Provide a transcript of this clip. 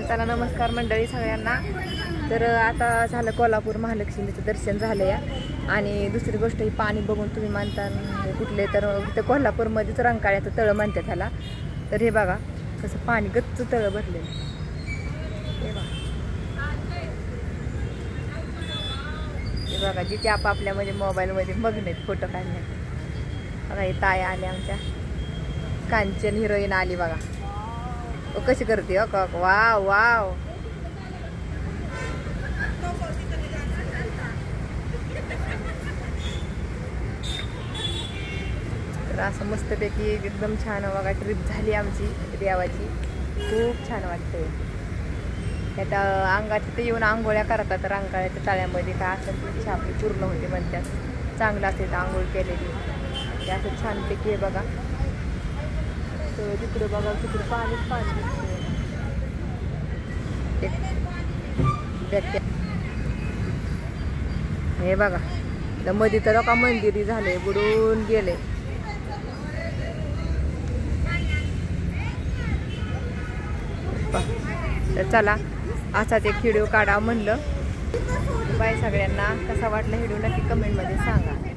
चला नमस्कार मंडळी सगळ्यांना। तर आता झालं कोल्हापूर महालक्ष्मीचं दर्शन झालं या। आणि दुसरी गोष्ट ही पाणी बघून तुम्ही मानता कुठले तर ते कोल्हापूरमध्येच रंकाळ्याचं तळ म्हणतात त्याला। तर हे बघा कसं पाणी गच्च तळ भरलेलं हे बघा जिथे आपापल्या म्हणजे मोबाईलमध्ये मग्न आहेत फोटो काढण्यात। बघा हे ताई आले आमच्या, कांचन हिरोईन आली बघा, कशी करते वाव वाव। तर असं मस्तपैकी एकदम छान बघा ट्रिप झाली आमची देवाची, खूप छान वाटतंय। त्यात अंगात तिथे येऊन आंघोळ्या करतात रंकाळ्याच्या तळ्यामध्ये, काय असेल ती इच्छा आपली पूर्ण होते म्हणतात। चांगलं असते आंघोळ केलेली, ते असं छानपैकी आहे बघा। तर तिकडे बघा तिकडे पाणीच पाणी हे बघा। तर मध्ये तर का मंदिरी झाले बुडून गेले। तर चला असाच एक व्हिडिओ काढा म्हणलं। बाय सगळ्यांना, कसा वाटला व्हिडिओ नक्की कमेंटमध्ये सांगा।